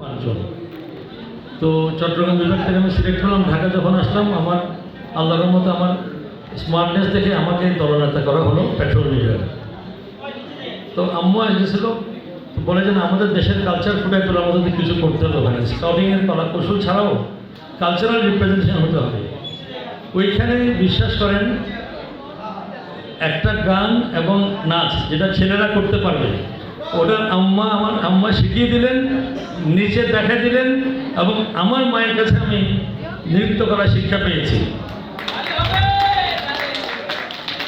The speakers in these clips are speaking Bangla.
পাঁচজন। তো চট্টগ্রাম বিভাগ থেকে আমি সিলেক্ট হলাম। ঢাকা যখন আসলাম, আমার আল্লাহর মতো আমার স্মার্টনেস দেখে আমাকে দলনেতা করা হলো পেট্রোল লিডার। তো আম্মু এসেছিল, তো বলে যে না, আমাদের দেশের কালচার ফুটাই তোলা আমাদের কিছু করতে হবে, ওখানে স্কাউটিংয়ের কলা কৌশল ছাড়াও কালচারাল রিপ্রেজেন্টেশন হতে হবে। ওইখানে বিশ্বাস করেন, একটা গান এবং নাচ যেটা ছেলেরা করতে পারবে, ওটা আমার আম্মা শিখিয়ে দিলেন, নিচে দেখা দিলেন, এবং আমার মায়ের কাছে আমি নৃত্য করার শিক্ষা পেয়েছি।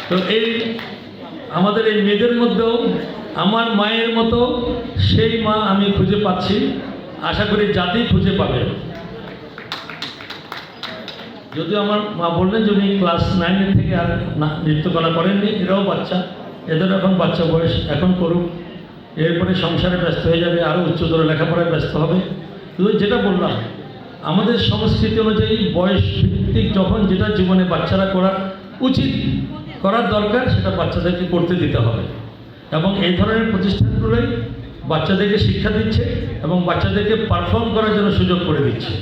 তো এই আমাদের এই মেয়েদের মধ্যেও আমার মায়ের মতো সেই মা আমি খুঁজে পাচ্ছি, আশা করি জাতি খুঁজে পাবে। যদিও আমার মা বললেন যে উনি ক্লাস 9 থেকে আর নৃত্যকলা করেননি, এরাও বাচ্চা, এদের এখন বাচ্চা বয়স, এখন করুক, এরপরে সংসারে ব্যস্ত হয়ে যাবে, আরও উচ্চতর লেখাপড়ায় ব্যস্ত হবে। কিন্তু যেটা বললাম, আমাদের সংস্কৃতি অনুযায়ী বয়স ভিত্তিক যখন যেটা জীবনে বাচ্চারা করা উচিত, করার দরকার, সেটা বাচ্চাদেরকে করতে দিতে হবে। এবং এই ধরনের প্রতিষ্ঠানগুলোই বাচ্চাদেরকে শিক্ষা দিচ্ছে এবং বাচ্চাদেরকে পারফর্ম করার জন্য সুযোগ করে দিচ্ছে।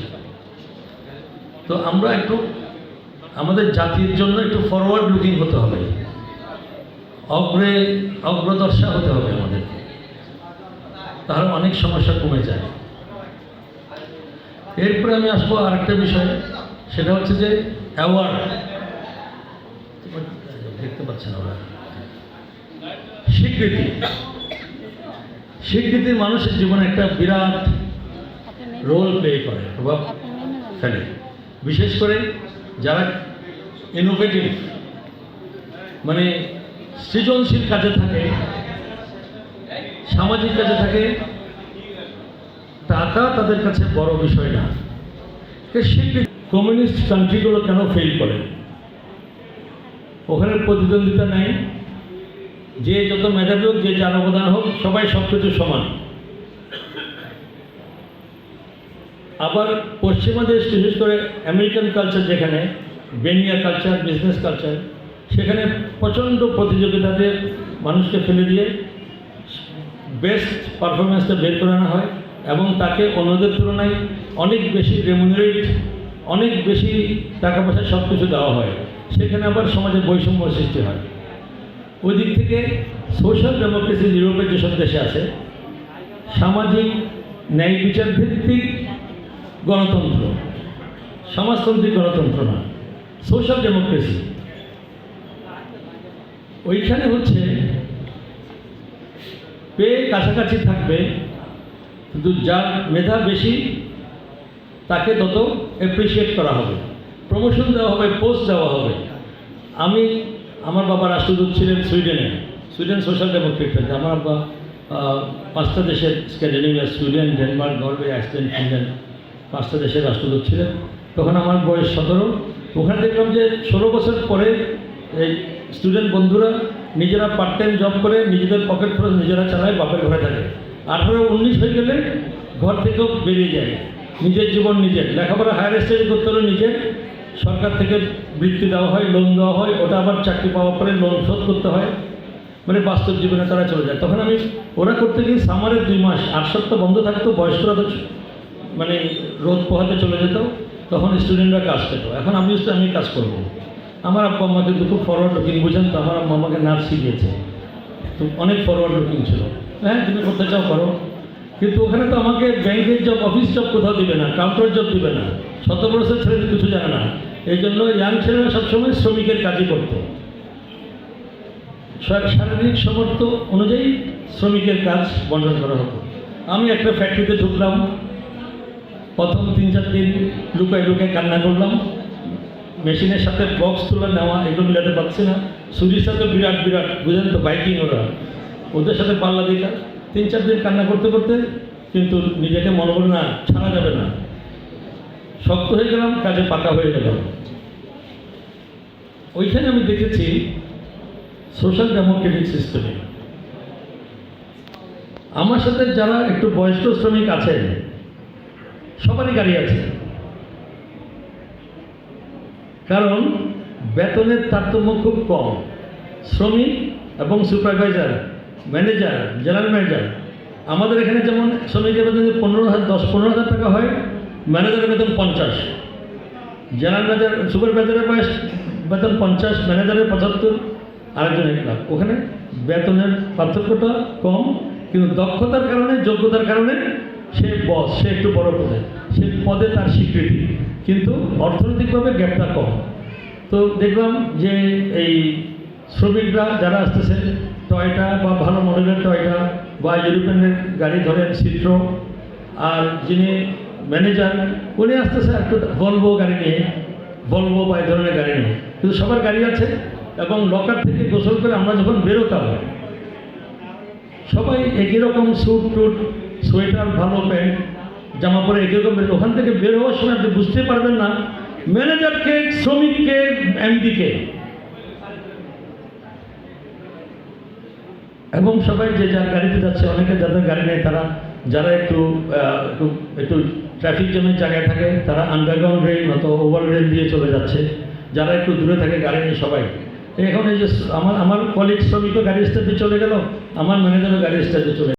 তো আমরা একটু আমাদের জাতির জন্য একটু ফরওয়ার্ড লুকিং হতে হবে, অগ্রদর্শা হতে হবে আমাদের, তাহলে অনেক সমস্যা কমে যায়। এরপরে আমি আসবো আরেকটা বিষয়, সেটা হচ্ছে যে অ্যাওয়ার্ড। দেখতে পাচ্ছেন ওরা, স্বীকৃতি। স্বীকৃতি মানুষের জীবনে একটা বিরাট রোল প্লে করে, প্রভাব ফেলে। বিশেষ করে যারা ইনোভেটিভ, মানে সৃজনশীল কাজে থাকে, সামাজিক কাজে থাকে, টাকা তাদের কাছে বড় বিষয় না। স্বীকৃতি। কমিউনিস্ট কান্ট্রিগুলো কেন ফেল করে? ওখানে প্রতিদ্বন্দ্বিতা নেই, যে যত মেধাবী হোক, যে যার অবদান হোক, সবাই সব কিছু সমান। আবার পশ্চিমা দেশ, বিশেষ করে আমেরিকান কালচার, যেখানে বেনিয়া কালচার, বিজনেস কালচার, সেখানে প্রচণ্ড প্রতিযোগিতাতে মানুষকে ফেলে দিয়ে বেস্ট পারফরমেন্সটা বের করে আনা হয় এবং তাকে অন্যদের তুলনায় অনেক বেশি রেমুনারেট, অনেক বেশি টাকা পয়সা সব কিছু দেওয়া হয়। সেখানে আবার সমাজে বৈষম্য সৃষ্টি হয়। ওই দিক থেকে সোশ্যাল ডেমোক্রেসি ইউরোপের যেসব দেশে আছে, সামাজিক ন্যায় বিচার ভিত্তিক গণতন্ত্র, সমাজতান্ত্রিক গণতন্ত্র না, সোশ্যাল ডেমোক্রেসি। ওইখানে হচ্ছে পেয়ে কাছাকাছি থাকবে, কিন্তু যার মেধা বেশি তাকে তত অ্যাপ্রিসিয়েট করা হবে, প্রমোশন দেওয়া হবে, পোস্ট দেওয়া হবে। আমার বাবা রাষ্ট্রদূত ছিলেন সুইডেনে, সুইডেন সোশ্যাল ডেমোক্রেট হয়েছে। আমার বাবা 5টা দেশের, Scandinavia, Sweden, Denmark, Norway, Iceland, Finland, 5টা দেশের রাষ্ট্রদূত ছিলেন। তখন আমার বয়স 17। ওখানে দেখলাম যে 16 বছর পরে এই স্টুডেন্ট বন্ধুরা নিজেরা পার্ট টাইম জব করে নিজেদের পকেট খরচ নিজেরা চালায়, বাপের ঘরে থাকে। 18-19 হয়ে গেলে ঘর থেকেও বেরিয়ে যায়, নিজের জীবন নিজের, লেখাপড়া হায়ার স্টাডি করতে হলে নিজের, সরকার থেকে বৃত্তি দেওয়া হয়, লোন দেওয়া হয়, ওটা আবার চাকরি পাওয়ার পরে লোন শোধ করতে হয়, মানে বাস্তব জীবনে তারা চলে যায়। তখন ওরা করতে গিয়ে সামারের 2 মাস 8 সপ্তাহ বন্ধ থাকতো, বয়স্করা তো মানে রোদ পোহাতে চলে যেত, তখন স্টুডেন্টরা কাজ পেত। এখন আমি কাজ করব। আমার আব্বা আম্মা কিন্তু খুব ফরওয়ার্ড লুকিং, বুঝেন তো, আমার আম্মা আমাকে নাচ শিখিয়েছে, তো অনেক ফরওয়ার্ড লুকিং ছিল। হ্যাঁ, তুমি করতে চাও করো, কিন্তু ওখানে তো আমাকে ব্যাংকের জব, অফিস জব কোথাও দিবে না, কাউন্টার জব দিবে না, 17 বছর ছেলেদের কিছু জানে না। এই জন্য ইয়াং ছেলেরা সবসময় শ্রমিকের কাজই করতো, শারীরিক সামর্থ্য অনুযায়ী শ্রমিকের কাজ বন্টন করা হতো। আমি একটা ফ্যাক্টরিতে ঢুকলাম, প্রথম 3-4 দিন লুকায় লুকায় কান্না করলাম। মেশিনের সাথে বক্স তুলে নেওয়া, এগুলো মিলাতে পারছি না। সুজির সাথে বিরাট বিরাট, বুঝলেন তো, বাইকিং, ওদের সাথে পাল্লা দিটা 3-4 দিন কান্না করতে করতে কিন্তু নিজেকে মনে করি না, ছাড়া যাবে না, শক্ত হয়ে গেলাম, কাজে পাকা হয়ে গেলাম। ওইখানে আমি দেখেছি সোশ্যাল ডেমোক্রেটিক সিস্টেমে আমার সাথে যারা একটু বয়স্ক শ্রমিক আছেন, সবারই গাড়ি আছে, কারণ বেতনের তারতম্য খুব কম। শ্রমিক এবং সুপারভাইজার, ম্যানেজার, জেনারেল ম্যানেজার আমাদের এখানে যেমন শ্রমিকের বেতন 15,000 টাকা হয়, ম্যানেজারের বেতন 50, জেনারেল ম্যানেজার সুপারভাইজারের বেতন 50, ম্যানেজারের 75, আরেকজন 1 লাখ। ওখানে বেতনের পার্থক্যটা কম, কিন্তু দক্ষতার কারণে, যোগ্যতার কারণে সে বস, সে একটু বড় পদে, সে পদে তার স্বীকৃতি, কিন্তু অর্থনৈতিকভাবে গ্যাপটা কম। তো দেখলাম যে এই শ্রমিকরা যারা আসতেছে, টয়টা বা ভালো মডেলের টয়টা বা ইউরোপিয়ানের গাড়ি ধরেন সিট্রো, আর যিনি ম্যানেজার উনি আসতেছে একটু ভলভো গাড়ি নিয়ে, ভলভো বা এই ধরনের গাড়ি নিয়ে, কিন্তু সবার গাড়ি আছে। এবং লকার থেকে গোসল করে আমরা যখন বেরোতাম, সবাই একই রকম স্যুট টুট, সোয়েটার, ভালো প্যান্ট জামা পরে একই রকম বেরো। ওখান থেকে বের হওয়ার সময় আপনি বুঝতে পারবেন না ম্যানেজারকে, শ্রমিককে, এমডিকে, এবং সবাই যে যার গাড়িতে যাচ্ছে। অনেকে যাদের গাড়ি নেই তারা, যারা একটু একটু ট্রাফিক জ্যামের জায়গায় থাকে, তারা আন্ডারগ্রাউন্ড রেল অথবা ওভার রেল দিয়ে চলে যাচ্ছে। যারা একটু দূরে থাকে গাড়ি নেই সবাই। এখন এই যে আমার কলিগ শ্রমিকও গাড়ি স্ট্যান্ডে চলে গেল, আমার ম্যানেজারও গাড়ি স্ট্যান্ডে চলে